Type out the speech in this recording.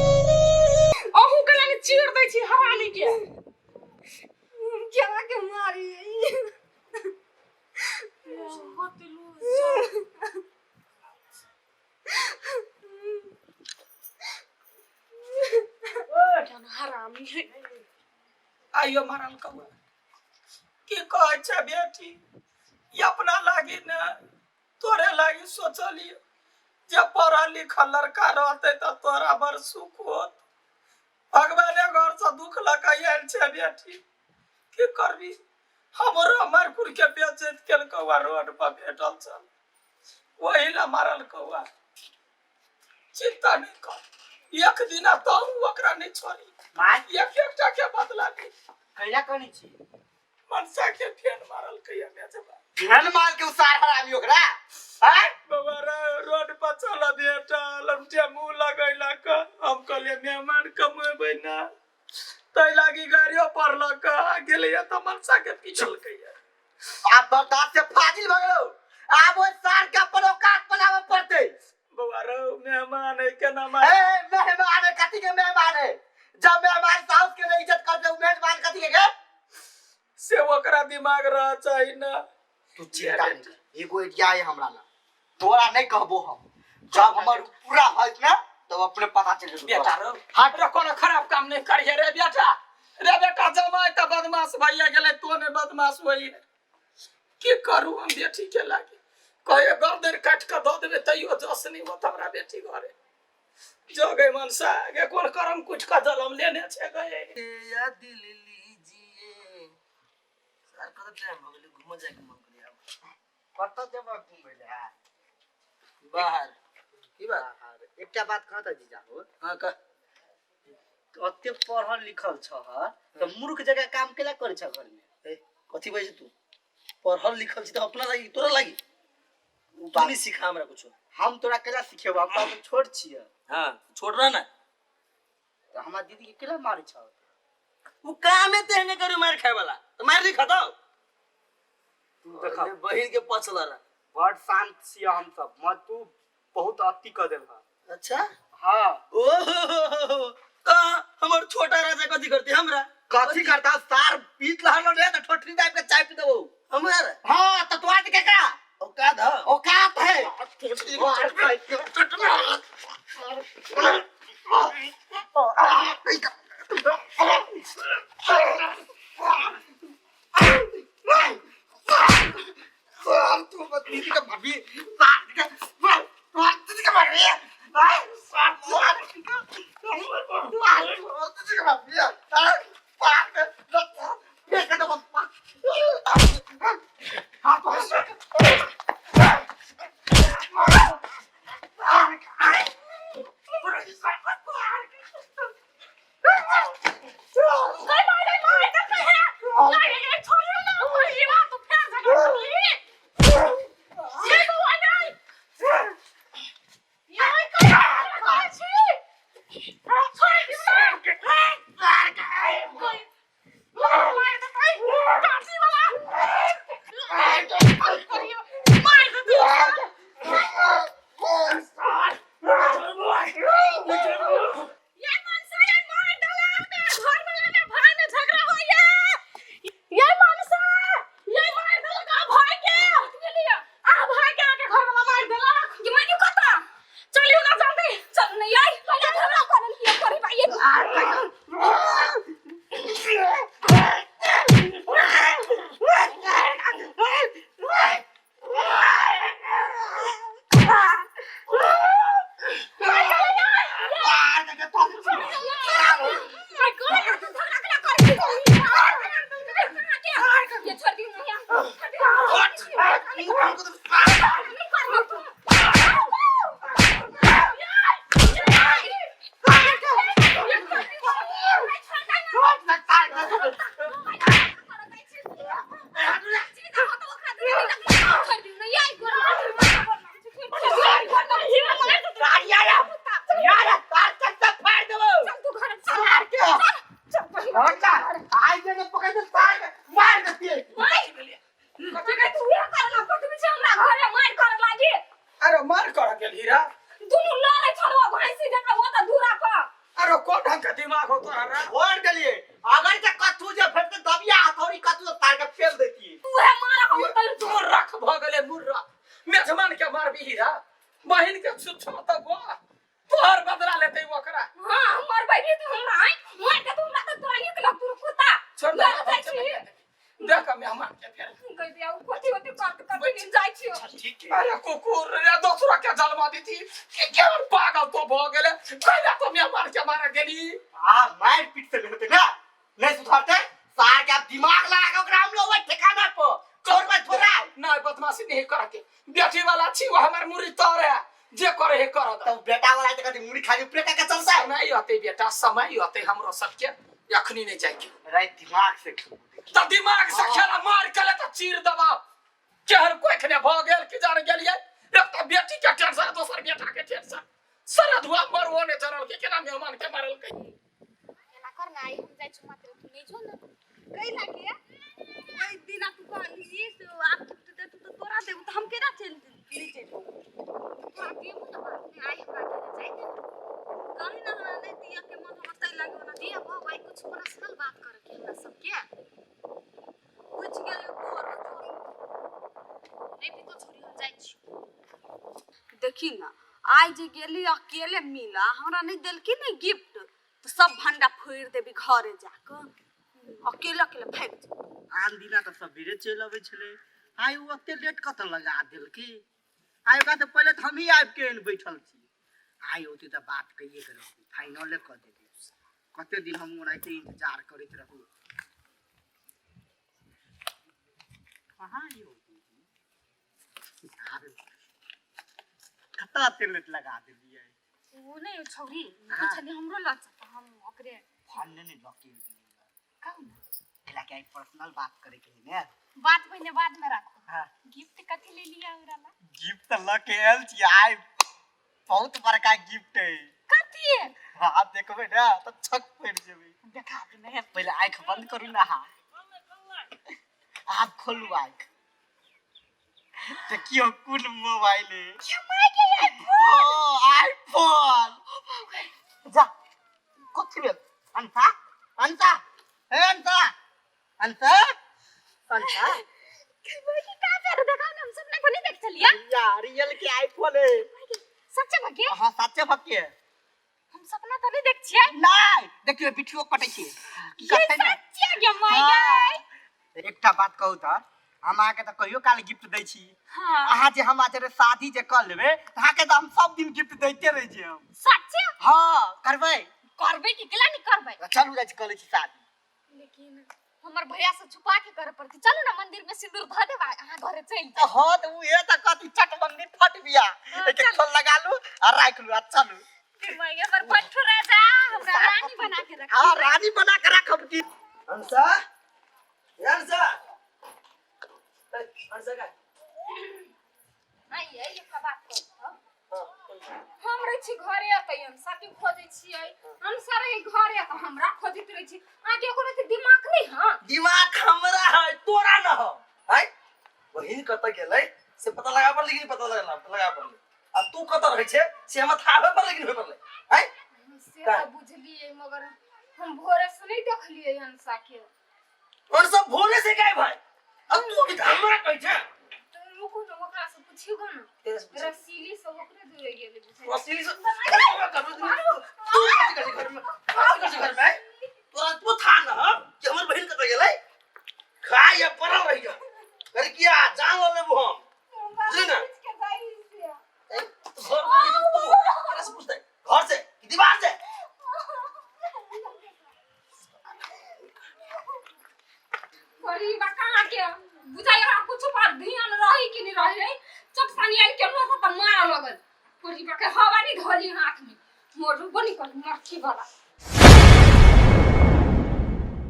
अहू के लागे चीर दै छी हरामी के क्या के मारी हरामी है आइयो मारल कौआ की कहै छै बेटी ये अपना लागी न तोरे लागी सोचलिए जे पढ़ल लिखल लड़का रहते तो तोरा बड़ सुख होत भगवाने घर से दुख लगायल छै बेटी की करबी हमरो मारकुर के बेचैत केल कौआ रोड पर भेटल छल वही ला मारल कौआ चिंता नहीं कर एक दिन तो ओकरा नहीं छोड़ी एक एकटा के बदला ली कैला कनी छी मनसा के फेन मारल कहिया बेचबा फेन मार के उसार हरामी ओकरा हैं बाबा रोड पर चल बेटा लमटे मुंह लगैला क हम कहले मेहमान कमेबै ना तै लागी गाड़ियो पर ल क गेलै त मनसा के पीछल कहिया आप बर्दाश्त से फाजिल भ गेलो आब ओ सार के अपन औकात बनावे पड़ते बाबा रो मेहमान है केना मार ए मेहमान है कथि के मेहमान है जब मेहमान साउस के इज्जत करते मेहमान कथि के से ओकरा दिमाग रह चाहिए ना तू चिंता नहीं कर एगो आइडिया है हमरा ना तोरा नहीं कहबो हम जब हमर पूरा होत ना तो अपने पता चल जेतौ बेटा रो हाथ रो कोनो खराब काम नहीं करिए रे बेटा जमाई त बदमाश भइया गेलै तो ने बदमाश होई की करू हम बेटी के लागी कहे गर्दन काट के द देबे तइयो जस नहीं होत हमरा बेटी घरे जो गए मनसा के कोन करम कुछ का जलम लेने छे गए या दिल लीजिए सर कत टाइम हो गेलै घुम जाए के मन करिया कत जब घुमैले बाहर की बात एकटा बात कहता जीजा हो हां का अते पढ़ल लिखल छ त मूर्ख जगह काम केला करे छ घर में ए कथि बजे तू पढ़ल लिखल छी त अपना लागि तोरा लागि तू नहीं सिखा हमरा कुछ हम तोरा केला सिखेबा हम तो छोट छियै हां छोड़ रहा ना तो हमरा दीदी के केला मारै छ वो काम में तेने करू मार खाए वाला तो मार दी खतो तू देखा बहिन के पछला रहा बड़ शांत छियै हम सब मत तू बहुत अति क देल अच्छा हां ओ का हमर छोटा राजा कथि करते हमरा कथि करता सार पीत लहलो रे त ठोठरी दाब के चाय पी देबो हमर हां त तू आज के का औकात है तू दीदी का भाभी दीदी का भाभी आई जने पकड़ के मार देती है। कथि के तू ये करला कथि में हमरा मेहमान के फिर कह दिया कोठी होती कभी नहीं जाई छियो ठीक है अरे कुकुर रे दूसरा के जन्म दी थी कि केवल पागल तो भ गेले कहला तो मेहमान के मारे गेली मार पीट से लेते ना नहीं सुधारते सार के दिमाग लगा के ओकरा हम लोग ठिकाना पर चोर में थोड़ा नहीं बदमाशी नहीं करके बेटी वाला छी वो हमर मुरी तोर है जे करे हे कर तो बेटा वाला त कति मुड़ी खाली पेटा के चलता है समय होते बेटा समय होते हमरो सबके अखनी नहीं जाए रे दिमाग से तो दिमाग से खेला मार के तो चीर दबा केहन कोई खने भ गेल कि जान गेलिए एक तो बेटी के टेंशन दोसर बेटा के टेंशन सारा धुआ मरवो ने चरल के केना मेहमान के मारल कहीं एना कर ना आई हम जाई छु मात्र तू नहीं जो ना कई लागे कई दिन तू कहली तो आप तो तोरा दे तो हम केना चल नीचे तोरा के मु तो बात में आई बात जाई दे कहीं ना नहीं दिया के मन हमर तई लागे ना दिया हो भाई कुछ पर्सनल बात करे के हमरा सब के कुछ गेल तोर नहीं भी तो छोरी हो जाई छु देखी ना आज जे गेली अकेले मिला हमरा नहीं देलकी नहीं गिफ्ट तो सब भंडा फोड़ देबी घरे जाकर अकेला अकेला फेंक आन दिना त सबेरे चल आबै छले आइ उ ओते लेट कत लगा देल की आइ का त पहिले हम ही आब के बैठल छी आइ होती त बात कइए के रहू फाइनल कर देबी कते दिन हम ओनाइते इंतजार करैत रहू कहां यो खता ते लेट लगा देलिए वो नहीं छोरी कुछ नहीं हमरो लग हम ओकरे फोन ने लकी कौन एला के पर्सनल बात करे के ने बात पहले बाद में रखो हां गिफ्ट कथि ले लिया ओराला गिफ्ट त लके एल छी आइ बहुत बड़का गिफ्ट है कथि है हां देखबे ना त छक पड़ जेबे देखा दे मैं पहले आंख बंद करू ना आप खोलू आंख देखियो कौन मोबाइल है आईफोन जा कथि भेल अंशा अंशा ए अंशा अंशा अंशा भाई की का कर देखा ना हम सपना को नहीं देख चलिए यार रियल के आईफोन है सच्चे भके हां सच्चे भके हम सपना तो नहीं देख छिए नहीं देखियो बिठियो कटै छी की ये कहै सच्चे गे माय एकटा बात कहू त हम आके त कहियो काल गिफ्ट दै छी हां अहाँ जे हम आजरे शादी जे कर लेबे अहाँ के त हम सब दिन गिफ्ट दैते रह छी हम सच्चे हां करबै करबे की केला नहीं करबे चलू जाय छी कर ले छी शादी लेकिन हमर भैया से छुपा के करे पड़ती चलो ना मंदिर में सिंदूर ध देबा अहाँ घरे चल त हां त उ ए त कथि चट मंदिर फट बिया एक खोल लगा लू आ राख लू आ चलू मैं पर पट्टू राजा हमरा रानी बना के रख हां रानी बना के रखब की अंशा अंशा अंशा का आई ये का बात कर हम रह छी घरे आतै हम साथी खोजै छियै हम सारे घरे त हमरा खोजैत रह छी आके कोनो के दिमाग नहीं हां दिमाग हमरा है तोरा न हो है बहिन कत गेलै से पता लगा पर लेकिन पता लगा पर अब तू कत रहै छे से हम थाबे पर लेकिन होय परले है से तो बुझलिए मगर हम भोरे से नहीं देखलिए अंशा के और सब भोरे से गए भाई अब तू भी हमरा कहै छे तो रुको न ओकरा से पूछियो न रसीली सब ओकरे दूरे गेले बुझाइ रसीली से तू कथि कर घर में तोरा तो था न कि हमर बहिन कत गेलै खाय या परल रह जा कर किया जान लेबो हम बुझली ना घर से पूछते घर से कि दीवार से बड़ी बका के बुझाइ हमरा कुछ पर ध्यान रही कि नहीं रही चटसानी आई के लो त मार लगल बड़ी बका हवा नहीं धली हाथ में मोर बनी कर मरखी वाला